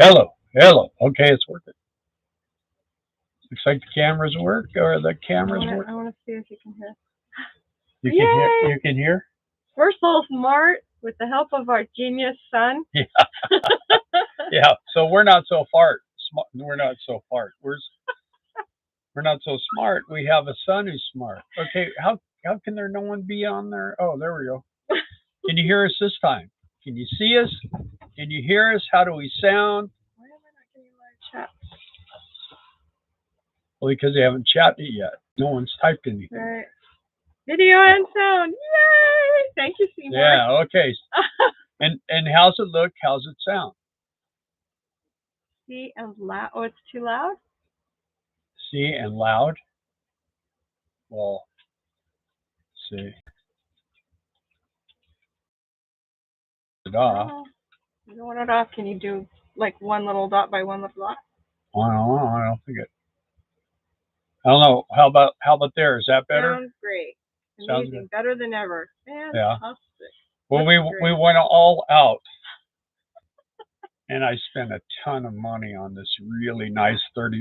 Hello, hello. Okay, it's working. Looks like the cameras work, or the cameras work. I want to see if you can hear. You can hear. You can hear. We're so smart with the help of our genius son. Yeah. Yeah. So we're not so fart. We're not so fart. We're not so smart. We have a son who's smart. Okay. How can there no one be on there? Oh, there we go. Can you hear us this time? Can you see us? Can you hear us? How do we sound? Why am I not getting live chat? Well, because they haven't chatted yet. No one's typed anything. Right. Video and sound. Yay! Thank you, Seymour. Yeah. Okay. And how's it look? How's it sound? See and loud. Oh, it's too loud? See and loud. Well, let's see. It off. Oh, you don't want it off. Can you do like one little dot by one little dot? I don't know. I don't think it. I don't know. How about there? Is that better? Sounds great. Sounds Amazing. good. Better than ever. Fantastic. Yeah. Well, we went all out, and I spent a ton of money on this really nice $33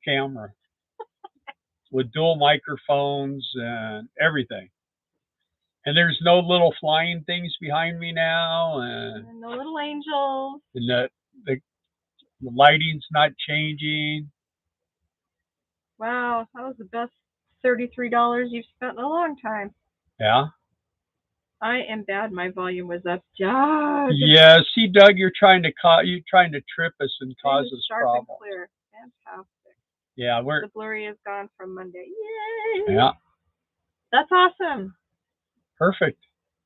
camera with dual microphones and everything. And there's no little flying things behind me now, and no little angels. And the lighting's not changing. Wow, that was the best $33 you've spent in a long time. Yeah. I am bad. My volume was up. Doug. Yeah. See, Doug, you're trying to trip us and cause us problems. Sharp and clear. Fantastic. Yeah, the blurry is gone from Monday. Yay! Yeah. That's awesome. Perfect.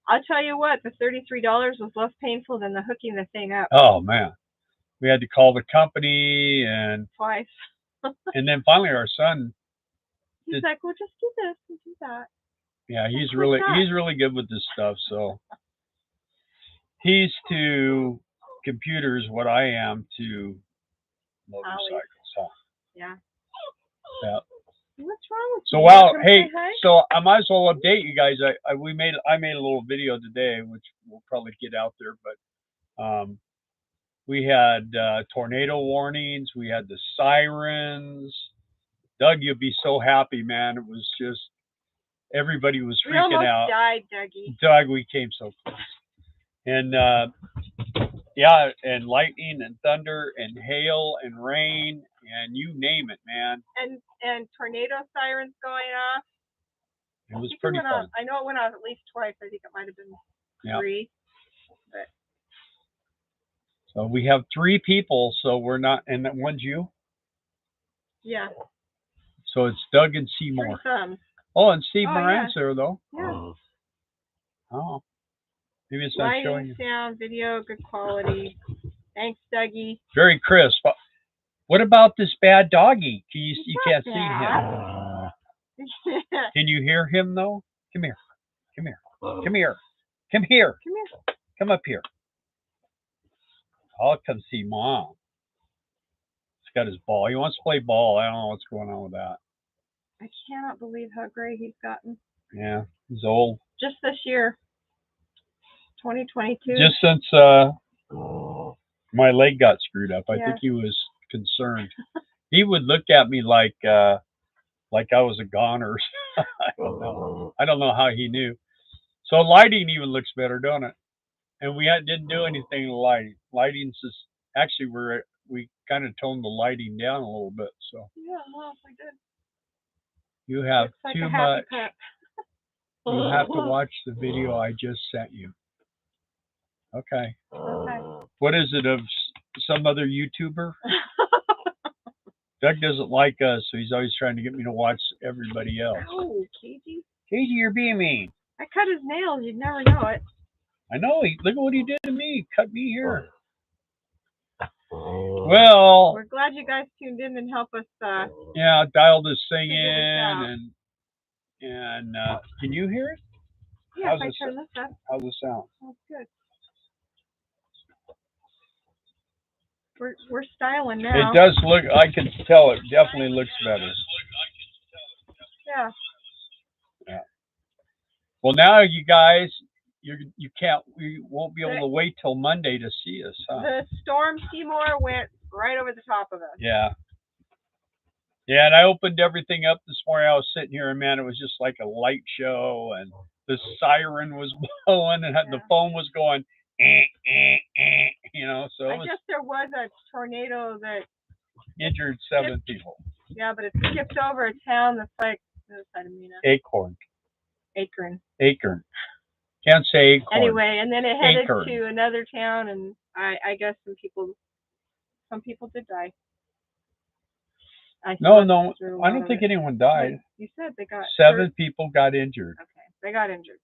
I'll tell you what, the $33 was less painful than the hooking the thing up. Oh man, we had to call the company and twice. And then finally, our son. He's like, "Well, just do this and do that." Yeah, he's really good with this stuff. So he's to computers what I am to motorcycles. Huh? Yeah. Yeah. What's wrong with you? So hey, so I might as well update you guys. I made a little video today, which we'll probably get out there. But we had tornado warnings. We had the sirens. Doug, you'll be so happy, man. It was just everybody was freaking out. We almost died, Dougie. Doug, we came so close. And yeah, and lightning and thunder and hail and rain and you name it, man. And tornado sirens going off. It was pretty fun. I know it went off at least twice. I think it might have been 3. But so we have 3 people, so we're not, and that one's you? Yeah. So it's Doug and Seymour. 3 thumbs. Oh, and Steve Moran's there, though. Yeah. Oh. Maybe it's not showing you. Sound, video, good quality. Thanks, Dougie. Very crisp. What about this bad doggy? You can't see him. Can you hear him, though? Come here. Come here. Come here. Come here. Come here. Come up here. I'll come see Mom. He's got his ball. He wants to play ball. I don't know what's going on with that. I cannot believe how gray he's gotten. Yeah, he's old. Just this year. 2022. Just since my leg got screwed up, I think he was concerned. He would look at me like I was a goner. I don't know. I don't know how he knew. So lighting even looks better, don't it? And we didn't do anything to lighting. Lighting's just actually we kind of toned the lighting down a little bit. So yeah, well, we did. You have like too much. You have to watch the video I just sent you. Okay. Okay. What is it, of some other YouTuber? Doug doesn't like us, so he's always trying to get me to watch everybody else. Oh, Casey. Casey, you're being mean. I cut his nails. You'd never know it. I know. Look at what he did to me. Cut me here. Well, we're glad you guys tuned in and help us. Yeah, dial this thing in, and can you hear it? Yeah, if I turn this up. How's it sound? That's good. We're styling now. It does look. I can tell it definitely looks better. Yeah. Yeah. Well, now you guys, you can't. We won't be able to wait till Monday to see us, huh? The storm Seymour went right over the top of us. Yeah. Yeah, and I opened everything up this morning. I was sitting here, and man, it was just like a light show, and the siren was blowing, and the phone was going, you know. So I guess there was a tornado that injured 7 people. Yeah, but it skipped over a town that's like the other side of Mina. Acorn. Acorn. Can't say acorn. Anyway, and then it headed to another town, and I guess some people did die. No, I don't think anyone died. You said they got 7 people got injured. Okay, they got injured.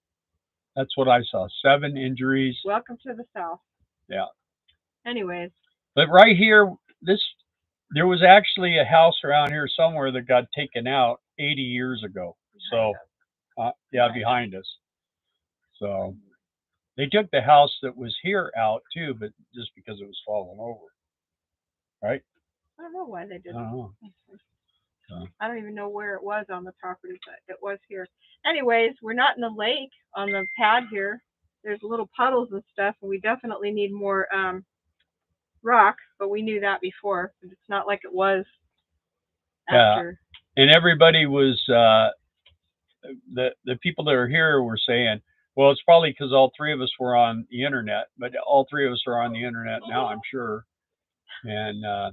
That's what I saw. 7 injuries. Welcome to the South. Yeah. Anyways. But right here, there was actually a house around here somewhere that got taken out 80 years ago. Behind us. So they took the house that was here out too, but just because it was falling over. Right? I don't know why they did I don't know. I don't even know where it was on the property, but it was here. Anyways, we're not in the lake on the pad here. There's little puddles and stuff, and we definitely need more rock, but we knew that before. It's not like it was after. Yeah. And everybody was, the people that are here were saying, well, it's probably because all 3 of us were on the internet, but all 3 of us are on the internet now, I'm sure. And I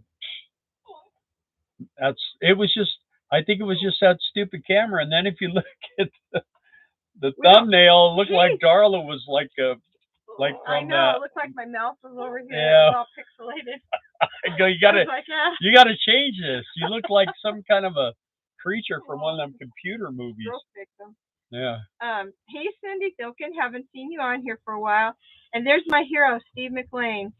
think it was just that stupid camera. And then if you look at the thumbnail, it looked like Darla was like from I know, it looked like my mouth was over here. Yeah. It was all pixelated. I go, you gotta change this. You look like some kind of a creature from one of them computer movies. Girl victim. Yeah. Hey Cindy Silken, haven't seen you on here for a while. And there's my hero, Steve McLean.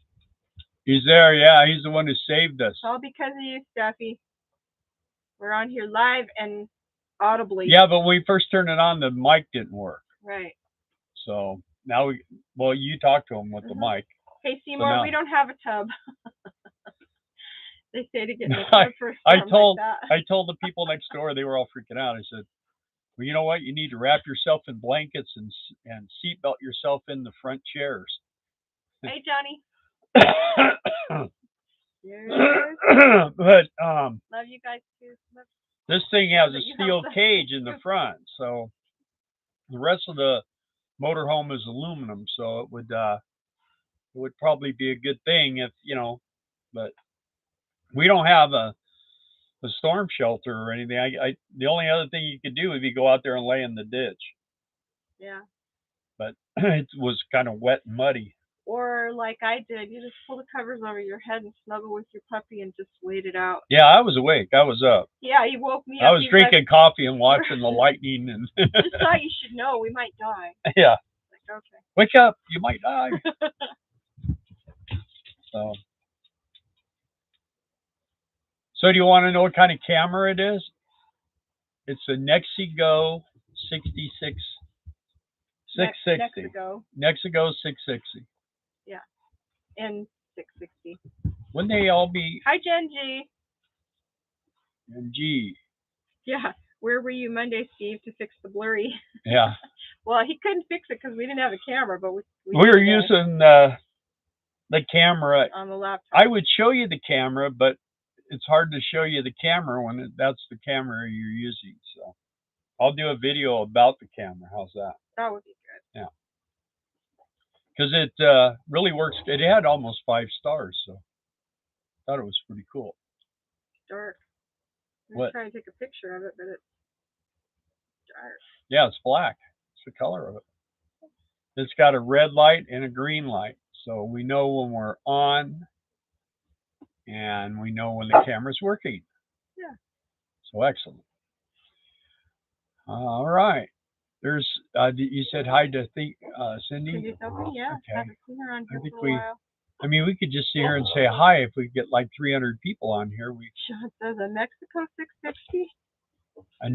He's there, yeah. He's the one who saved us. It's all because of you, Steffi. We're on here live and audibly. Yeah, but when we first turned it on, the mic didn't work. Right. So now you talk to him with the mic. Hey Seymour, we don't have a tub. They say to get in the tub for a storm I told the people next door, they were all freaking out. I said, well, you know what? You need to wrap yourself in blankets and seatbelt yourself in the front chairs. Hey Johnny. But love you guys too. This thing has a steel cage in the front, so the rest of the motorhome is aluminum, so it would probably be a good thing if but we don't have a storm shelter or anything. The only other thing you could do would be go out there and lay in the ditch. Yeah. But it was kind of wet and muddy. Or like I did, you just pull the covers over your head and snuggle with your puppy and just wait it out. Yeah, I was awake. I was up. Yeah, you woke me up. I was drinking coffee and watching the lightning. And just thought you should know we might die. Yeah. Like, okay. Wake up, you might die. So do you want to know what kind of camera it is? It's a Nexigo 660. Nexigo 660. Yeah. And 660. Wouldn't they all be? Hi, Jen G. Jen G. Yeah. Where were you Monday, Steve, to fix the blurry? Yeah. Well, he couldn't fix it because we didn't have a camera, but we were using the camera on the laptop. I would show you the camera, but it's hard to show you the camera when that's the camera you're using. So I'll do a video about the camera. How's that? That would be good. Yeah. Because it really works. It had almost 5 stars, so I thought it was pretty cool. Dark. I'm trying to take a picture of it, but it's dark. Yeah, it's black. It's the color of it. It's got a red light and a green light, so we know when we're on, and we know when the camera's working. Yeah. So excellent. All right. There's you said hi to Cindy? Cindy Silken, yeah. Okay. I haven't seen her on here for a while. I mean, we could just sit here and say hi if we get like 300 people on here. Sean says a Mexico 660. A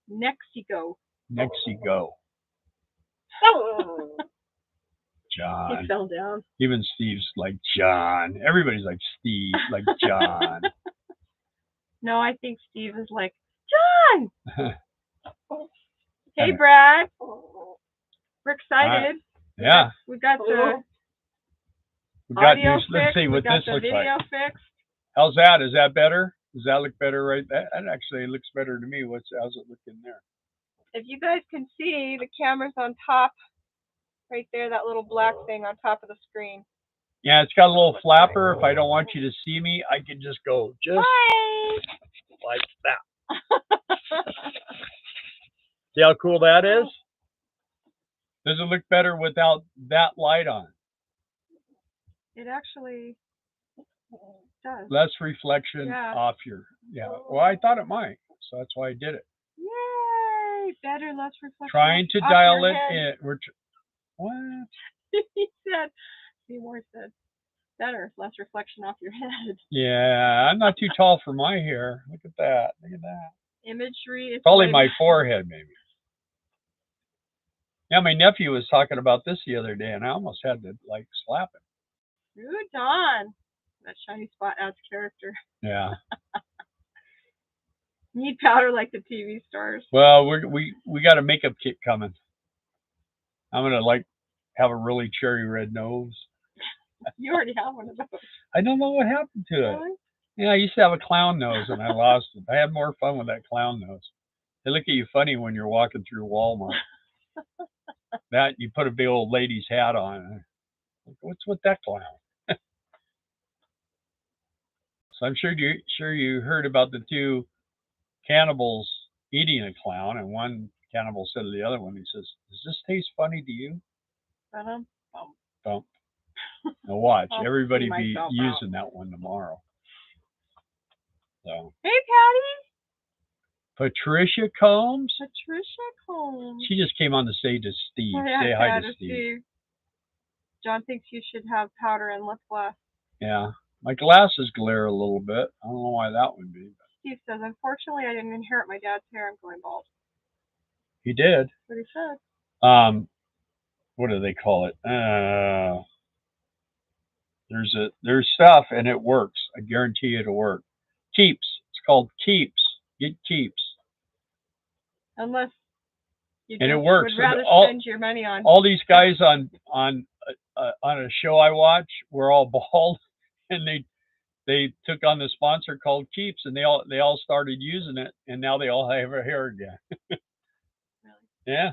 Nexigo. Nexigo. Oh. John. He fell down. Even Steve's like John. Everybody's like Steve, like John. No, I think Steve is like John. Hey, Brad. We're excited. Yeah. We got the audio news. Let's see what this looks video like. fixed. How's that? Is that better? Does that look better right there? That actually looks better to me. How's it looking there? If you guys can see, the camera's on top, right there, that little black thing on top of the screen. Yeah, it's got a little flapper. If I don't want you to see me, I can just go like that. See how cool that is? Does it look better without that light on? It actually does. Less reflection off your, Well, I thought it might, so that's why I did it. Yay! Better, less reflection. Trying to dial it in. What? He said, Seymour said, better, less reflection off your head. Yeah, I'm not too tall for my hair. Look at that. Look at that. Imagery is probably my forehead, maybe. Yeah, my nephew was talking about this the other day, and I almost had to like slap him. Good on. That shiny spot adds character. Yeah. Need powder like the TV stars. Well, we got a makeup kit coming. I'm gonna have a really cherry red nose. You already have one of those. I don't know what happened to it. Really? Yeah, I used to have a clown nose, and I lost it. I had more fun with that clown nose. They look at you funny when you're walking through Walmart. That you put a big old lady's hat on. What's with that clown? So I'm sure you heard about the two cannibals eating a clown, and one cannibal said to the other one, he says, "Does this taste funny to you?" Bump. Now watch, everybody be using that one tomorrow. So. Hey, Patty. Patricia Combs. She just came on the stage to Steve. Yeah, say hi to Steve. John thinks you should have powder and lip gloss. Yeah. My glasses glare a little bit. I don't know why that would be. But. Steve says, unfortunately, I didn't inherit my dad's hair. I'm going bald. He did. What he said. What do they call it? There's stuff, and it works. I guarantee it'll work. Keeps. It's called Keeps. Get Keeps. Unless you and it works. would rather spend your money on. All these guys on a show I watch were all bald, and they took on the sponsor called Keeps, and they all started using it, and now they all have hair again. Really? Yeah.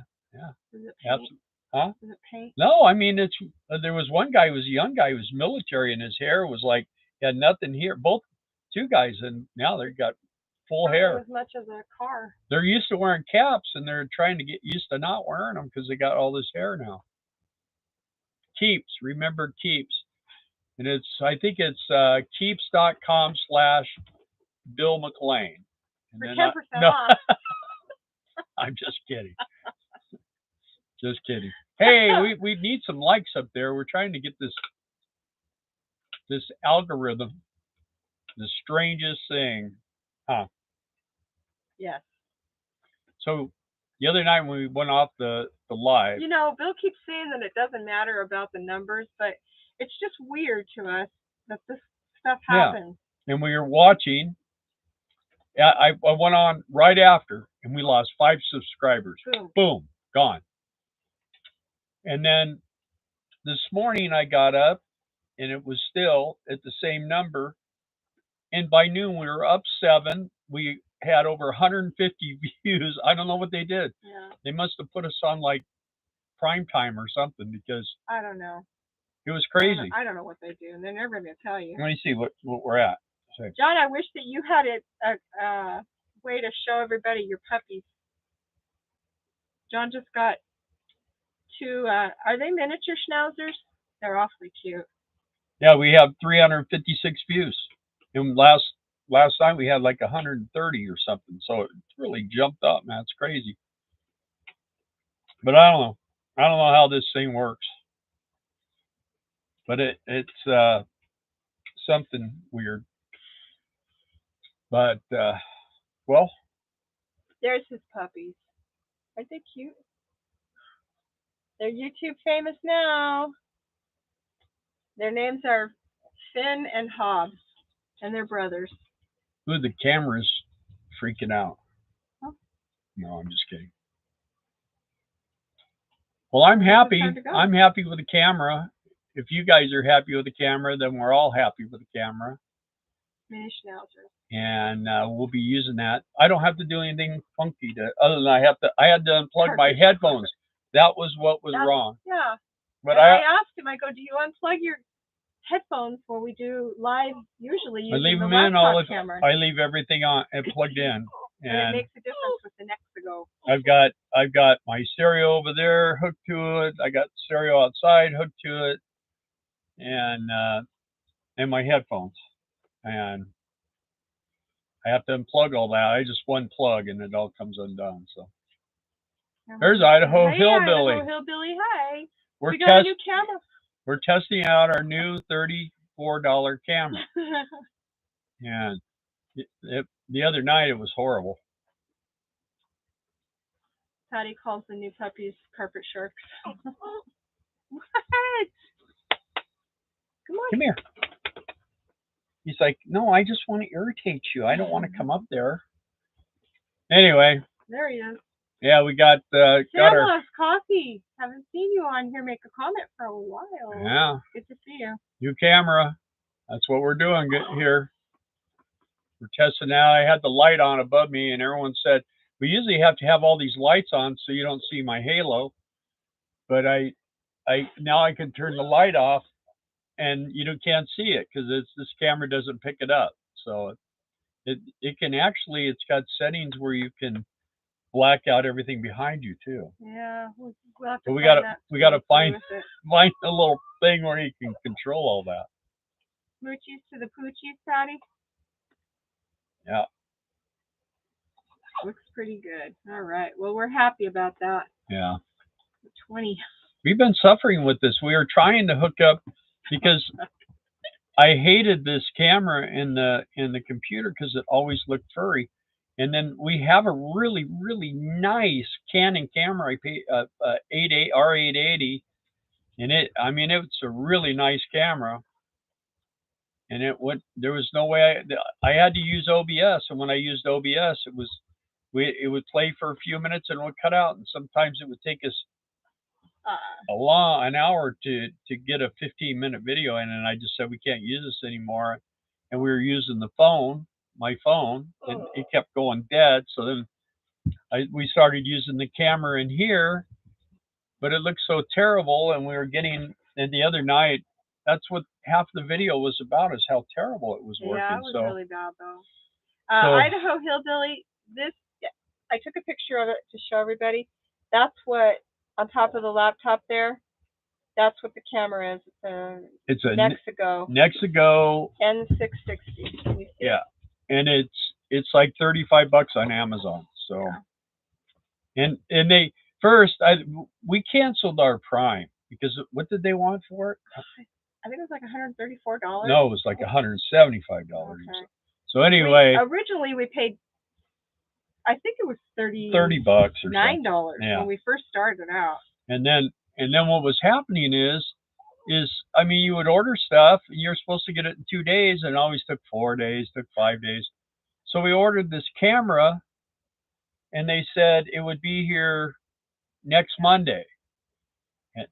Is it paint? Huh? Is it paint? No, I mean it's. There was one guy who was a young guy who was military, and his hair was like he had nothing here. Both two guys, and now they've got full hair. As much as a car. They're used to wearing caps, and they're trying to get used to not wearing them because they got all this hair now. Keeps, remember Keeps, and I think it's keeps.com/Bill McLean. For 10% off. I'm just kidding. Just kidding. Hey, we need some likes up there. We're trying to get this algorithm, the strangest thing, huh? Yes. So the other night when we went off the live, Bill keeps saying that it doesn't matter about the numbers, but it's just weird to us that this stuff happens. Yeah. And we were watching. I went on right after, and we lost 5 subscribers. Boom, gone. And then this morning I got up, and it was still at the same number. And by noon we were up 7. We had over 150 views. I don't know what they did. Yeah. They must have put us on like prime time or something because I don't know. It was crazy. I don't know what they do, and they're never going to tell you. Let me see what we're at. So. John, I wish that you had a way to show everybody your puppies. John just got 2. Are they miniature schnauzers? They're awfully cute. Yeah, we have 356 views. And last time we had like 130 or something. So it really jumped up, man. It's crazy. But I don't know. I don't know how this thing works. But it's something weird. But well. There's his puppies. Aren't they cute? They're YouTube famous now. Their names are Finn and Hobbs, and they're brothers. Ooh, the camera's freaking out. Huh? No, I'm just kidding. Well, I'm happy. I'm happy with the camera. If you guys are happy with the camera, then we're all happy with the camera. Mini schnauzer. And we'll be using that. I don't have to do anything funky other than I had to unplug my headphones. That was what was wrong. Yeah. But I asked him, I go, do you unplug your headphones when we do live usually using I leave the them in camera? I leave everything on and plugged in. And it makes a difference with the nexigo. I've got my stereo over there hooked to it. I got stereo outside hooked to it, and my headphones. And I have to unplug all that. I just one plug and it all comes undone. So there's Idaho Hillbilly. Idaho Hillbilly, hi. We got a new camera. We're testing out our new $34 camera. And the other night it was horrible. Patty calls the new puppies carpet sharks. What? Come on. Come here. He's like, no, I just want to irritate you. I don't want to come up there. Anyway. There he is. Yeah, we got our coffee. Haven't seen you on here make a comment for a while. Yeah. Good to see you. New camera. That's what we're doing here. We're testing out. I had the light on above me, and everyone said, we usually have to have all these lights on so you don't see my halo. But now I can turn the light off, and you can't see it because this camera doesn't pick it up. So it can actually, it's got settings where you can black out everything behind you too. Yeah, but we gotta find a little thing where you can control all that. Moochies to the poochies, Patty. Yeah. Looks pretty good. All right. Well, we're happy about that. Yeah. 20. We've been suffering with this. We were trying to hook up because I hated this camera in the computer because it always looked furry. And then we have a really, really nice Canon camera. I paid R880, and it's a really nice camera. And there was no way I had to use OBS, and when I used OBS, it would play for a few minutes and it would cut out, and sometimes it would take us an hour to get a 15-minute video in, and I just said we can't use this anymore. And we were using my phone, and it kept going dead. So then we started using the camera in here, but it looked so terrible, and and the other night, that's what half the video was about, is how terrible it was working. Yeah, it was really bad though. Idaho Hillbilly, I took a picture of it to show everybody. That's what, on top of the laptop there, that's what the camera is. It's a Nexigo. Nexigo N660. Can you see it? And it's like $35 on Amazon. So, yeah. And we canceled our Prime because what did they want for it? I think it was like $134. No, it was like $175. Okay. So anyway, originally we paid, I think it was $30 or $9 when we first started out. And then what was happening is you would order stuff, and you're supposed to get it in 2 days, and it always took 4 days, took 5 days. So we ordered this camera, and they said it would be here next Monday.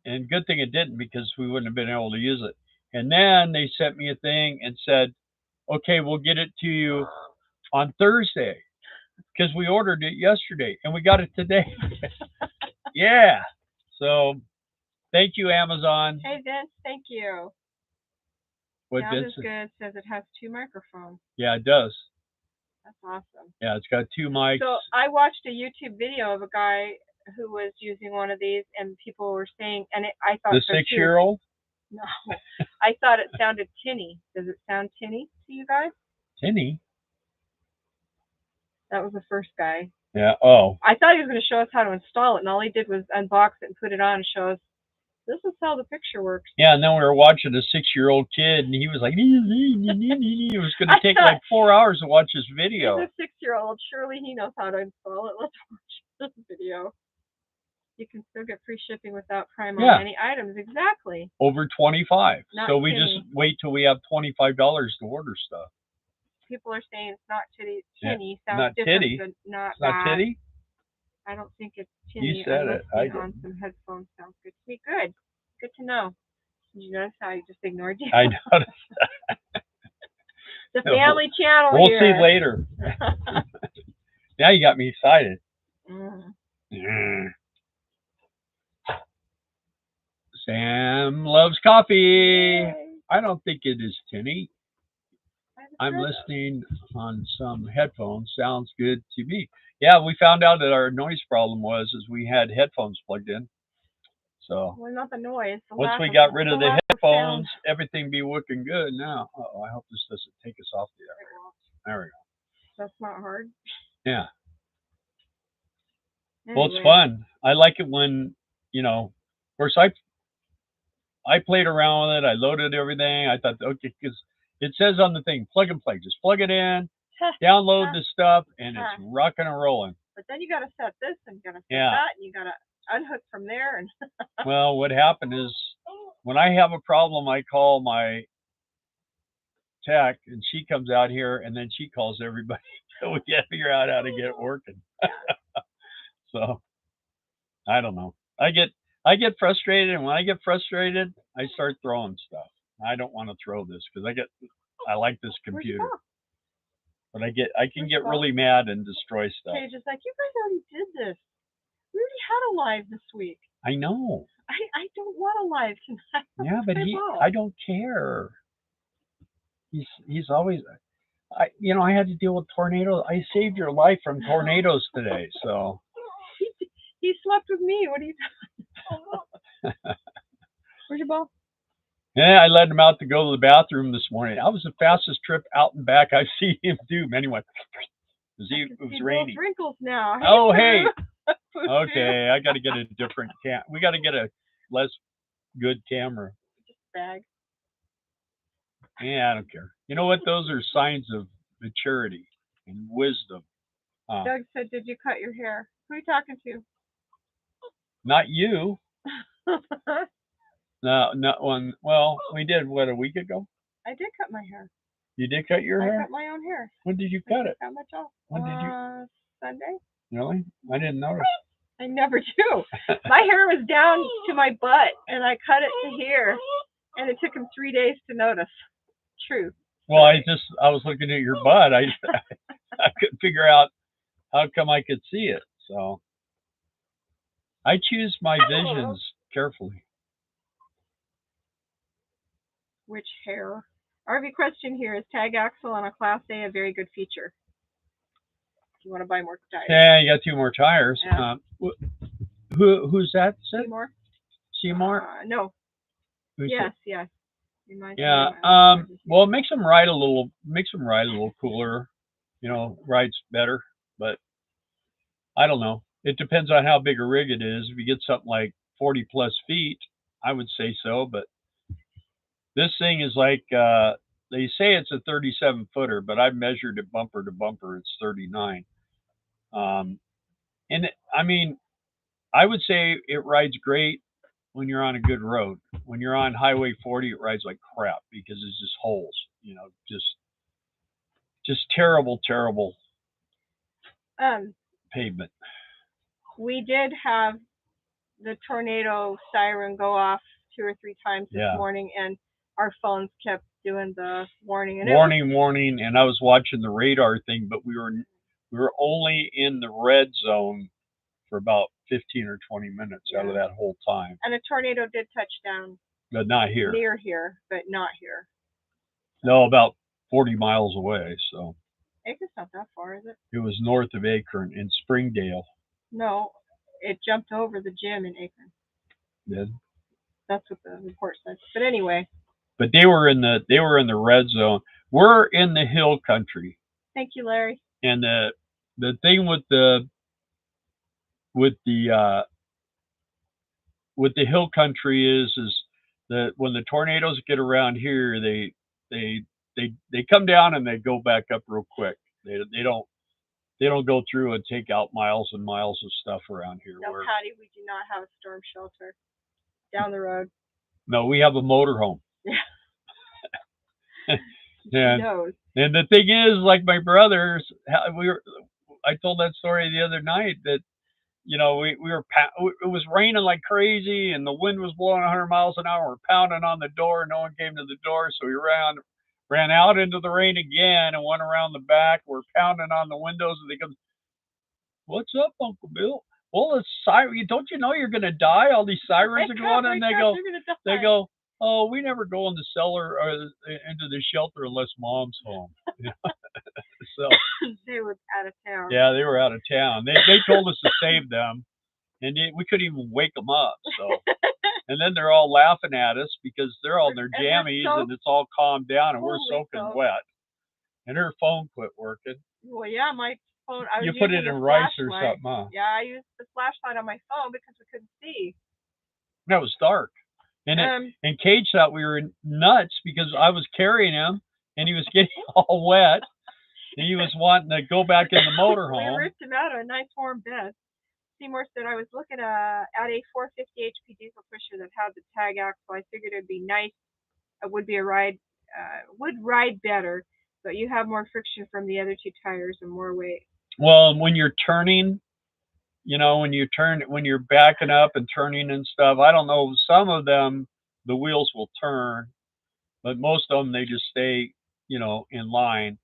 And good thing it didn't, because we wouldn't have been able to use it. And then they sent me a thing and said, okay, we'll get it to you on Thursday, because we ordered it yesterday, and we got it today. Yeah. So thank you, Amazon. Hey, Vince, thank you. What Sound Vince? Is Good says it has 2 microphones. Yeah, it does. That's awesome. Yeah, it's got 2 mics. So I watched a YouTube video of a guy who was using one of these, and people were saying, and I thought the 6-year-old? No, I thought it sounded tinny. Does it sound tinny to you guys? Tinny? That was the first guy. Yeah. Oh. I thought he was going to show us how to install it, and all he did was unbox it and put it on and show us, this is how the picture works. Yeah, and then we were watching a 6-year-old kid, and he was like, it was going to take like 4 hours to watch this video. He's a 6-year-old. Surely he knows how to install it. Let's watch this video. You can still get free shipping without Prime on any items. Exactly. Over 25. Not so we tinny. just wait till we have $25 to order stuff. People are saying it's not tinny. Yeah. Sounds not different, titty. but not it's not titty? I don't think it's You tinny. said I'm it. I listening on some headphones. Sounds good to me. Good. Good to know. Did you notice how I just ignored you? I noticed. The family channel we'll here. see later. Now you got me excited. Sam loves coffee. Yay. I don't think it is tinny. I'm listening on some headphones. Sounds good to me. Yeah, we found out that our noise problem was we had headphones plugged in. So well, not the noise. Once we got rid of the headphones, everything be looking good now. I hope this doesn't take us off the air. There we go. That's not hard. Yeah. Anyway. Well, it's fun. I like it when, of course, I played around with it. I loaded everything. I thought, okay, because it says on the thing, plug and play. Just plug it in, download the stuff, and it's rocking and rolling. But then you got to set this and you got to set that, and you got to unhook from there. And well, what happened is when I have a problem, I call my tech, and she comes out here, and then she calls everybody. So we can't figure out how to get it working. So I don't know. I get frustrated, and when I get frustrated, I start throwing stuff. I don't want to throw this because I like this computer, but I can get really mad and destroy stuff. Paige is like, you guys already did this. We already had a live this week. I know. I don't want a live tonight. Yeah, but I don't care. He's always. I had to deal with tornadoes. I saved your life from tornadoes today, so. He slept with me. What are you talking about? Where's your ball? Yeah, I let him out to go to the bathroom this morning. That was the fastest trip out and back I've seen him do. Anyway, it was raining. Wrinkles now. Hey, oh, hey. Okay, I got to get a different we got to get a less good camera. Just bag. Yeah, I don't care. You know what? Those are signs of maturity and wisdom. Doug said, "Did you cut your hair?" Who are you talking to? Not you. No, not one. Well, we did what, a week ago? I did cut my hair. You did cut your hair? I cut my own hair. When did you cut it? How much off? When did you? Sunday. Really? I didn't notice. I never do. My hair was down to my butt, and I cut it to here, and it took him 3 days to notice. True. Well, I was looking at your butt. I couldn't figure out how come I could see it. So I choose my visions carefully. Which hair? RV question here: is tag axle on a Class A very good feature? You want to buy more tires? Yeah, you got 2 more tires. Yeah. Who's that? Seymour. Seymour? No. Yes. Yeah. Well, it makes them ride a little cooler. Rides better. But I don't know. It depends on how big a rig it is. If you get something like 40 plus feet, I would say so. But this thing is like, they say it's a 37 footer, but I've measured it bumper to bumper. It's 39. And I mean, I would say it rides great when you're on a good road. When you're on Highway 40, it rides like crap because it's just holes, just terrible pavement. We did have the tornado siren go off 2 or 3 times this morning, and our phones kept doing the warning. And warning, and I was watching the radar thing, but we were only in the red zone for about 15 or 20 minutes out of that whole time. And a tornado did touch down. But not here. Near here, but not here. No, about 40 miles away. So. Akron's not that far, is it? It was north of Akron in Springdale. No, it jumped over the gym in Akron. Did? That's what the report said. But anyway. But they were in the red zone. We're in the hill country. Thank you, Larry. And the thing with the hill country is that when the tornadoes get around here, they come down and they go back up real quick. They don't go through and take out miles and miles of stuff around here. No, Patty, we do not have a storm shelter down the road. No, we have a motorhome. Yeah. And the thing is, like my brothers, I told that story the other night that you know, it was raining like crazy, and the wind was blowing 100 miles an hour. We're pounding on the door. No one came to the door, so we ran out into the rain again and went around the back. We're pounding on the windows, and they go, "What's up, Uncle Bill?" Well, it's siren. Don't you know you're going to die? All these sirens are going, and they go, "Oh, we never go in the cellar or into the shelter unless Mom's home." So they were out of town. Yeah, they were out of town. They told us to save them, and we couldn't even wake them up. So, and then they're all laughing at us because they're all in their jammies, and it's all calmed down, and we're soaking wet. And her phone quit working. Well, yeah, my phone. You put it in rice or something, huh? Yeah, I used the flashlight on my phone because we couldn't see. That was dark. And and Cage thought we were nuts because I was carrying him, and he was getting all wet. And he was wanting to go back in the motorhome. We ripped him out of a nice warm bed. Seymour said I was looking at a 450 HP diesel pusher that had the tag axle. I figured it'd be nice. It would be a ride, would ride better, but you have more friction from the other two tires and more weight. Well, when you're turning, you know, when you're backing up and turning and stuff, I don't know. Some of them, the wheels will turn, but most of them, they just stay, you know, in line.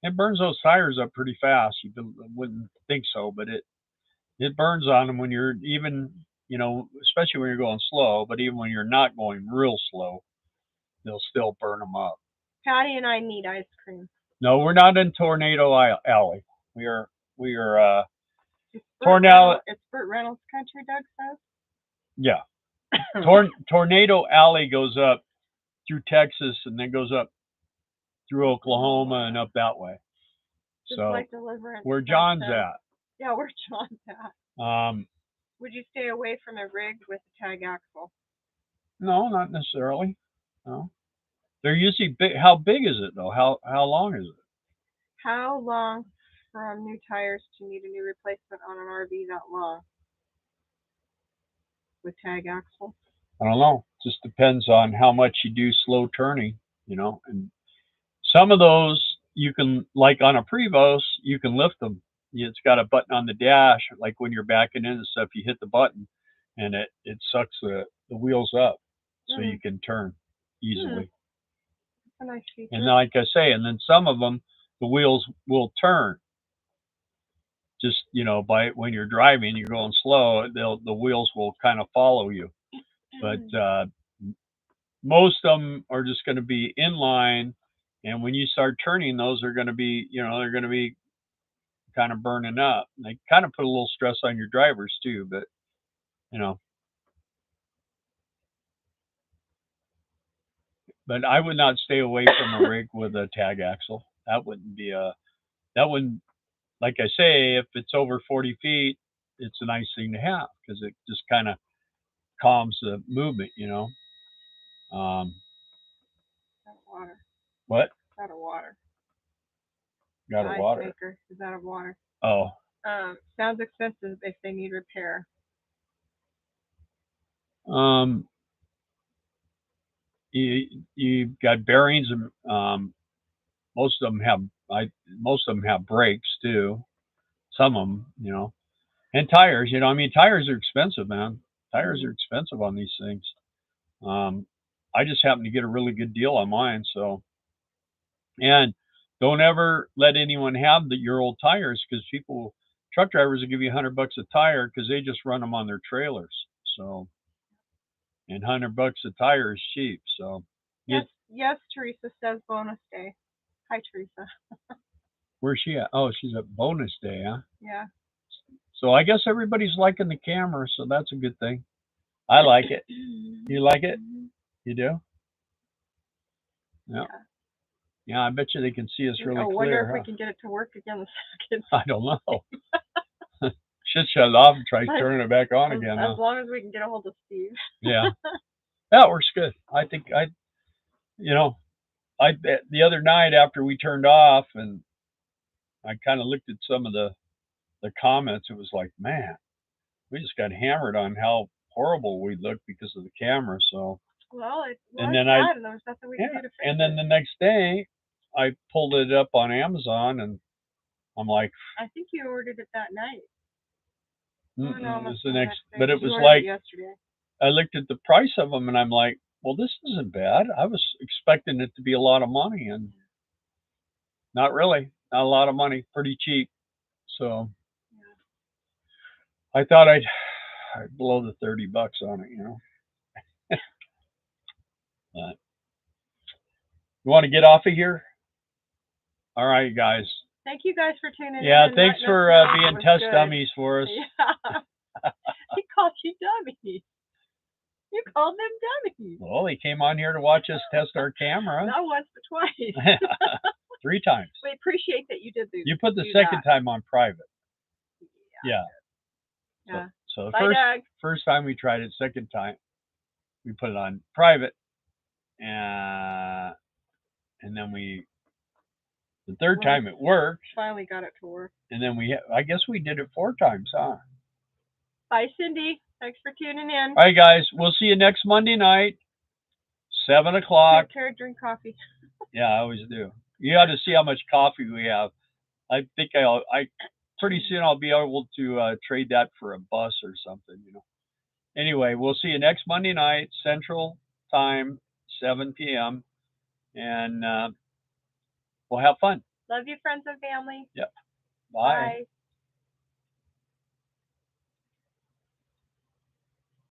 It burns those tires up pretty fast. You wouldn't think so, but it burns on them when you're even, you know, especially when you're going slow, but even when you're not going real slow, they'll still burn them up. Patty and I need ice cream. No, we're not in Tornado Alley. We are Tornado. It's Burt Reynolds country, Doug says. Yeah. Tornado Alley goes up through Texas and then goes up through Oklahoma and up that way. Just so like Deliverance. Where John's at. Yeah, where John's at. Would you stay away from a rig with a tag axle? No, not necessarily. No. They're usually big. How big is it though? How long is it? How long from new tires to need a new replacement on an RV that long? With tag axle? I don't know. Just depends on how much you do slow turning, you know, and some of those you can, like on a Prevost, you can lift them. It's got a button on the dash, like when you're backing in and stuff, you hit the button and it sucks the wheels up so you can turn easily. That's a nice feature. And like I say, and then some of them, the wheels will turn. Just, you know, by when you're driving, you're going slow, the wheels will kind of follow you. But most of them are just going to be in line. And when you start turning, those are going to be, you know, they're going to be kind of burning up. They kind of put a little stress on your drivers too, but, you know. But I would not stay away from a rig with a tag axle. That wouldn't, like I say, if it's over 40 feet, it's a nice thing to have because it just kind of calms the movement, you know. Out of water. What? Out of water. Got a water. Maker is out of water. Oh. Sounds expensive if they need repair. You got bearings, and most of them have brakes too. Some of them, you know, and tires. You know, I mean, tires are expensive, man. Tires are expensive on these things. I just happened to get a really good deal on mine, so. And don't ever let anyone have your old tires because truck drivers will give you $100 a tire because they just run them on their trailers. So, and $100 a tire is cheap. So. Yes, Teresa says bonus day. Hi, Teresa. Where's she at? Oh, she's at bonus day, huh? Yeah. So I guess everybody's liking the camera, so that's a good thing. I like it. You like it? You do? Yeah. Yeah, I bet you they can see us really clear. I wonder if we can get it to work again in a second. I don't know. Should shut it off and try turning it back on again. As long as we can get a hold of Steve. Yeah. That works good. I think the other night after we turned off and I kind of looked at some of the comments, it was like, man, we just got hammered on how horrible we looked because of the camera. So, well, and then there was nothing we could do to fix it. And then the next day, I pulled it up on Amazon, and I'm like, I think you ordered it that night. No, It was almost the the next, next day. but it You was ordered like, it yesterday. I looked at the price of them and I'm like, well, this isn't bad. I was expecting it to be a lot of money, and not really. Not a lot of money. Pretty cheap. So I thought I'd blow the $30 on it, you know. But you want to get off of here? All right, guys. Thank you guys for tuning in. Yeah, and thanks letting us for know it being was test good. dummies for us. Yeah. He called you dummies. You called them dummies. Well, they came on here to watch us test our camera. Not once, but twice. 3 times. We appreciate that you did You put the second time on private. Yeah. Yeah. So the Bye, first time we tried it, second time we put it on private, and then the third time it worked. Finally got it to work. And then I guess we did it 4 times, huh? Bye, Cindy. Thanks for tuning in. All right, guys. We'll see you next Monday night, 7 o'clock. Take care, drink coffee. Yeah, I always do. You got to see how much coffee we have. I think pretty soon I'll be able to trade that for a bus or something, you know. Anyway, we'll see you next Monday night, Central Time, 7 p.m. And we'll have fun. Love you, friends and family. Yep. Bye. Bye.